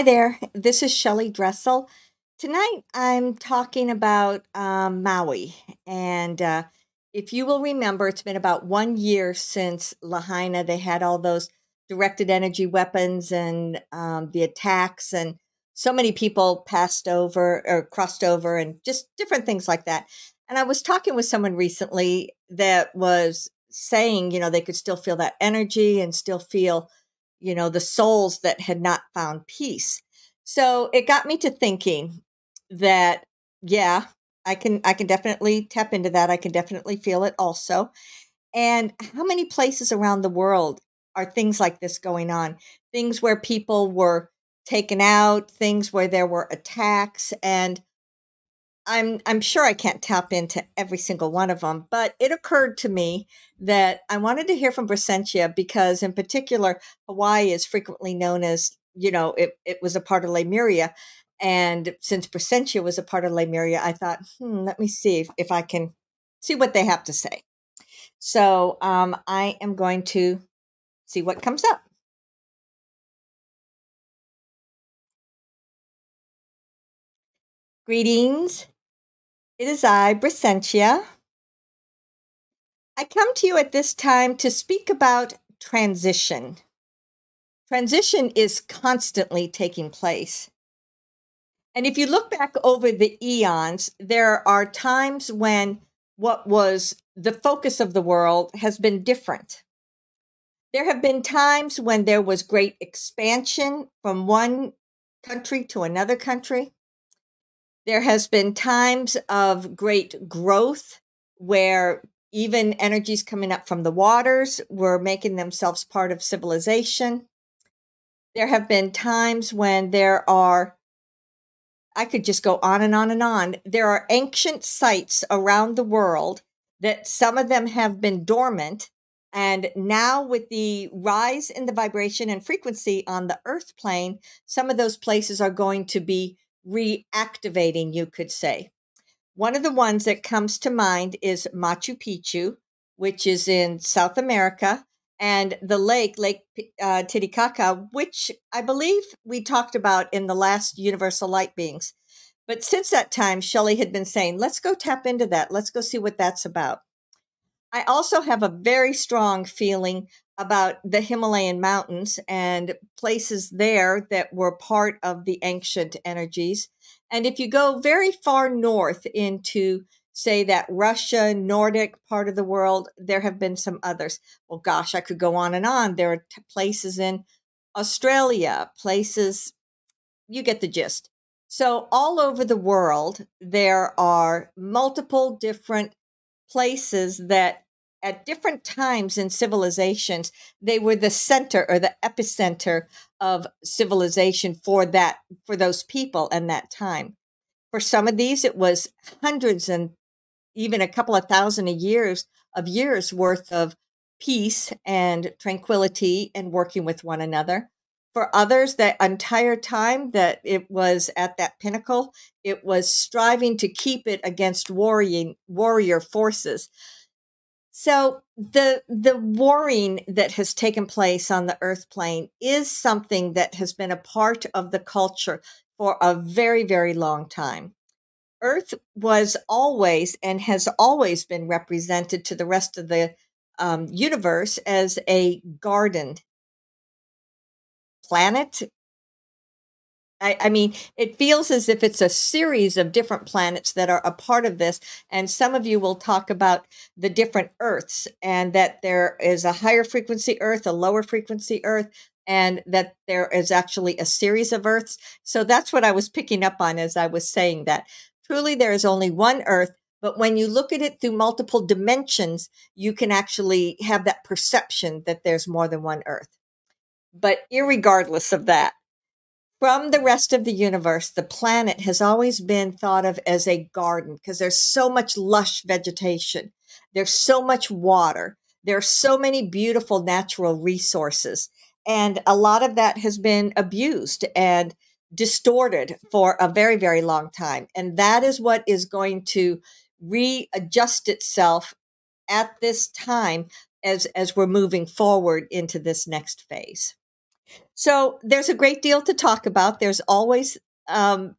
Hi there, this is Shelly Dressel. Tonight I'm talking about Maui. And if you will remember, it's been about 1 year since Lahaina, they had all those directed energy weapons and the attacks, and so many people passed over or crossed over, and just different things like that. And I was talking with someone recently that was saying, they could still feel that energy and still feel the souls that had not found peace. So it got me to thinking that, yeah, I can definitely tap into that. I can definitely feel it also. And how many places around the world are things like this going on? Things where people were taken out, things where there were attacks, and I'm sure I can't tap into every single one of them, but it occurred to me that I wanted to hear from Brysentia because, in particular, Hawaii is frequently known as, it was a part of Lemuria. And since Brysentia was a part of Lemuria, I thought, let me see if I can see what they have to say. So I am going to see what comes up. Greetings. It is I, Brysentia. I come to you at this time to speak about transition. Transition is constantly taking place. And if you look back over the eons, there are times when what was the focus of the world has been different. There have been times when there was great expansion from one country to another country. There has been times of great growth where even energies coming up from the waters were making themselves part of civilization. There have been times when I could just go on and on and on. There are ancient sites around the world that some of them have been dormant. And now, with the rise in the vibration and frequency on the earth plane, some of those places are going to be reactivating, you could say. One of the ones that comes to mind is Machu Picchu, which is in South America, and the Lake Titicaca, which I believe we talked about in the last Universal Light Beings. But since that time, Shelley had been saying, let's go tap into that. Let's go see what that's about. I also have a very strong feeling about the Himalayan mountains and places there that were part of the ancient energies. And if you go very far north into, say, that Russia, Nordic part of the world, there have been some others. Well, gosh, I could go on and on. There are places in Australia, places, you get the gist. So, all over the world, there are multiple different places that at different times in civilizations, they were the center or the epicenter of civilization for those people and that time. For some of these, it was hundreds and even a couple of thousand years worth of peace and tranquility and working with one another. For others, that entire time that it was at that pinnacle, it was striving to keep it against warrior forces. So the warring that has taken place on the earth plane is something that has been a part of the culture for a very, very long time. Earth was always and has always been represented to the rest of the universe as a garden planet. I mean, it feels as if it's a series of different planets that are a part of this. And some of you will talk about the different Earths, and that there is a higher frequency Earth, a lower frequency Earth, and that there is actually a series of Earths. So that's what I was picking up on as I was saying that. Truly, there is only one Earth, but when you look at it through multiple dimensions, you can actually have that perception that there's more than one Earth. But irregardless of that, from the rest of the universe, the planet has always been thought of as a garden because there's so much lush vegetation. There's so much water. There are so many beautiful natural resources. And a lot of that has been abused and distorted for a very, very long time. And that is what is going to readjust itself at this time as we're moving forward into this next phase. So there's a great deal to talk about. There's always a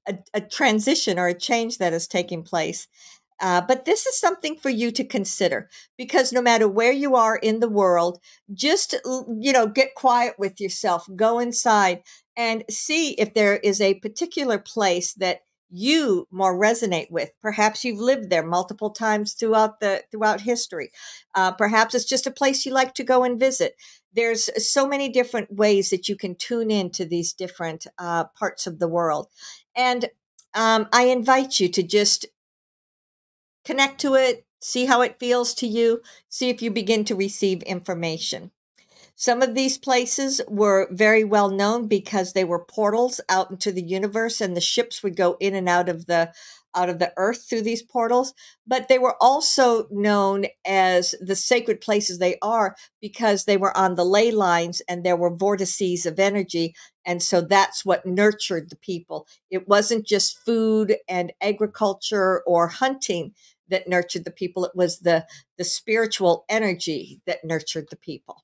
transition or a change that is taking place. But this is something for you to consider, because no matter where you are in the world, just, get quiet with yourself, go inside and see if there is a particular place that you more resonate with. Perhaps you've lived there multiple times throughout history. Perhaps it's just a place you like to go and visit. There's so many different ways that you can tune into these different parts of the world. And I invite you to just connect to it, see how it feels to you, see if you begin to receive information. Some of these places were very well known because they were portals out into the universe, and the ships would go in and out of the earth through these portals. But they were also known as the sacred places they are because they were on the ley lines and there were vortices of energy. And so that's what nurtured the people. It wasn't just food and agriculture or hunting that nurtured the people. It was the spiritual energy that nurtured the people.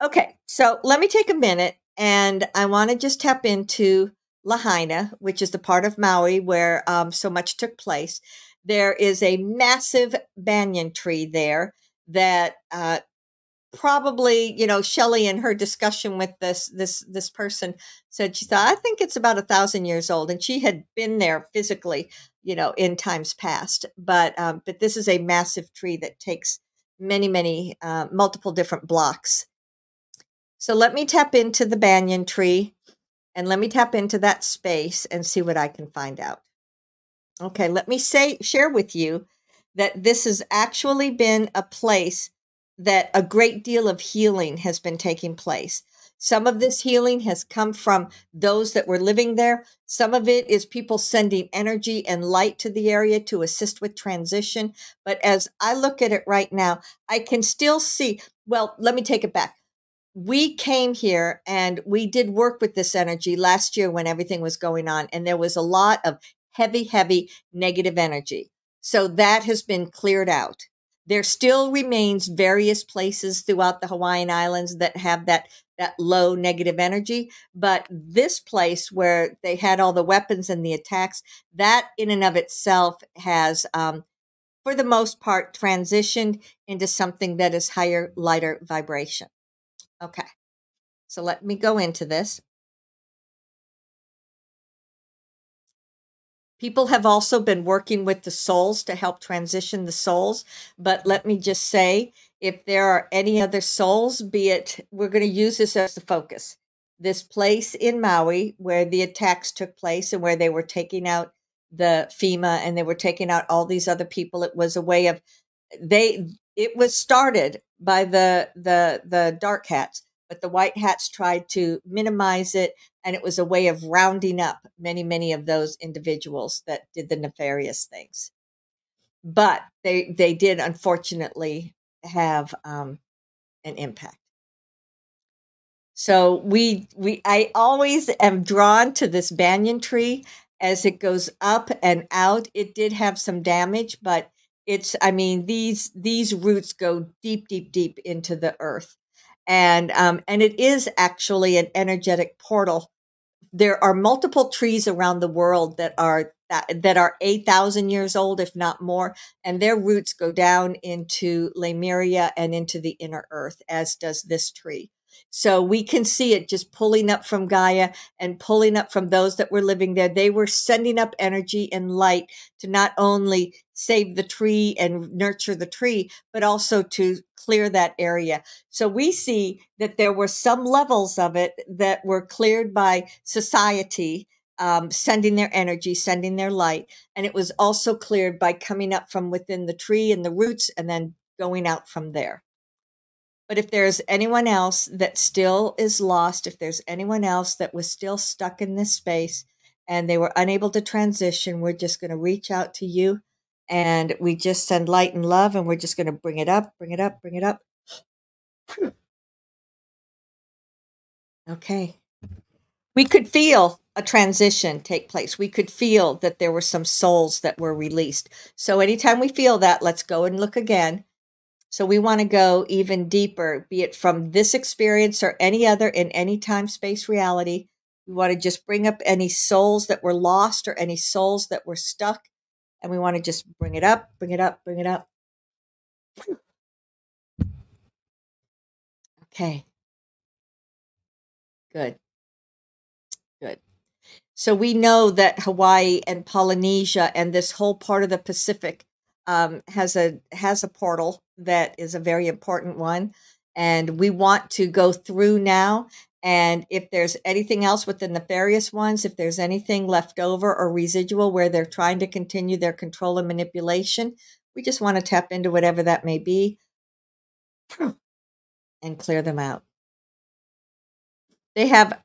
Okay, so let me take a minute, and I want to just tap into Lahaina, which is the part of Maui where so much took place. There is a massive banyan tree there that probably, Shelly in her discussion with this person said, she thought, I think it's about 1,000 years old, and she had been there physically, in times past. But this is a massive tree that takes many multiple different blocks. So let me tap into the banyan tree, and let me tap into that space and see what I can find out. Okay, let me share with you that this has actually been a place that a great deal of healing has been taking place. Some of this healing has come from those that were living there. Some of it is people sending energy and light to the area to assist with transition. But as I look at it right now, I can still see, well, let me take it back. We came here and we did work with this energy last year when everything was going on, and there was a lot of heavy negative energy. So that has been cleared out. There still remains various places throughout the Hawaiian Islands that have that low negative energy, but this place where they had all the weapons and the attacks, that in and of itself has for the most part transitioned into something that is higher, lighter vibration. Okay, so let me go into this. People have also been working with the souls to help transition the souls. But let me just say, if there are any other souls, be it, we're going to use this as the focus. This place in Maui where the attacks took place and where they were taking out the FEMA and they were taking out all these other people, it was a way of, it was started by the dark hats, but the white hats tried to minimize it, and it was a way of rounding up many of those individuals that did the nefarious things. But they did unfortunately have an impact. So I always am drawn to this banyan tree as it goes up and out. It did have some damage, but these roots go deep into the earth. And it is actually an energetic portal. There are multiple trees around the world that are 8,000 years old, if not more, and their roots go down into Lemuria and into the inner earth, as does this tree. So we can see it just pulling up from Gaia and pulling up from those that were living there. They were sending up energy and light to not only save the tree and nurture the tree, but also to clear that area. So we see that there were some levels of it that were cleared by society, sending their energy, sending their light. And it was also cleared by coming up from within the tree and the roots and then going out from there. But if there's anyone else that still is lost, if there's anyone else that was still stuck in this space and they were unable to transition, we're just going to reach out to you, and we just send light and love, and we're just going to bring it up. Okay. We could feel a transition take place. We could feel that there were some souls that were released. So anytime we feel that, let's go and look again. So we want to go even deeper, be it from this experience or any other in any time, space, reality. We want to just bring up any souls that were lost or any souls that were stuck. And we want to just bring it up, bring it up, bring it up. Okay. Good. Good. So we know that Hawaii and Polynesia and this whole part of the Pacific has a portal that is a very important one, and we want to go through now. And if there's anything else with the nefarious ones, if there's anything left over or residual where they're trying to continue their control and manipulation, we just want to tap into whatever that may be and clear them out. They have,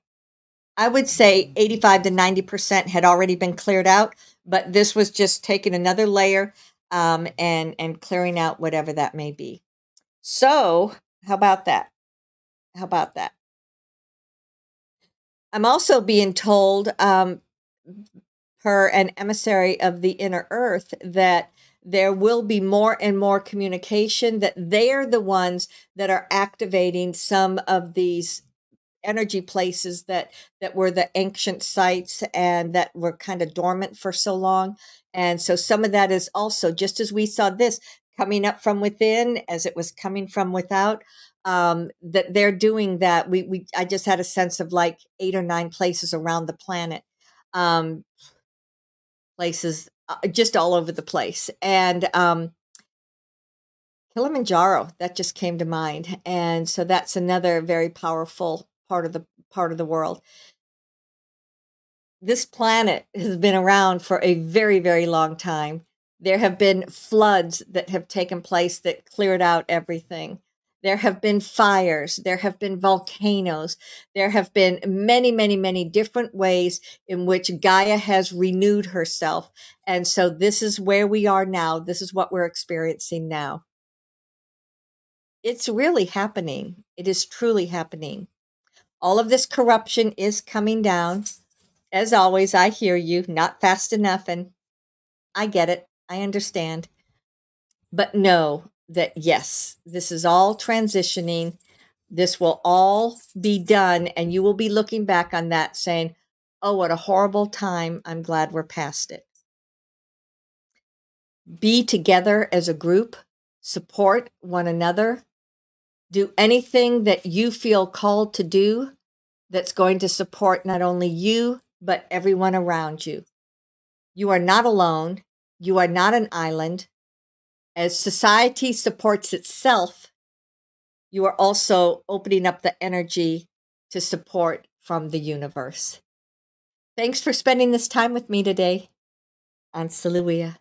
I would say 85 to 90% had already been cleared out, but this was just taking another layer and clearing out whatever that may be. So how about that? How about that? I'm also being told, per an emissary of the inner earth, that there will be more and more communication, that they're the ones that are activating some of these energy places that were the ancient sites and that were kind of dormant for so long. And so some of that is also, just as we saw this coming up from within as it was coming from without, that they're doing that. I just had a sense of like 8 or 9 places around the planet, places just all over the place. And Kilimanjaro, that just came to mind. And so that's another very powerful part of the world. This planet has been around for a very, very long time. There have been floods that have taken place that cleared out everything. There have been fires. There have been volcanoes. There have been many, many, many different ways in which Gaia has renewed herself. And so this is where we are now. This is what we're experiencing now. It's really happening. It is truly happening. All of this corruption is coming down. As always, I hear you, not fast enough, and I get it. I understand. But know that, yes, this is all transitioning. This will all be done, and you will be looking back on that saying, oh, what a horrible time. I'm glad we're past it. Be together as a group. Support one another. Do anything that you feel called to do that's going to support not only you, but everyone around you. You are not alone. You are not an island. As society supports itself, you are also opening up the energy to support from the universe. Thanks for spending this time with me today on Saluia.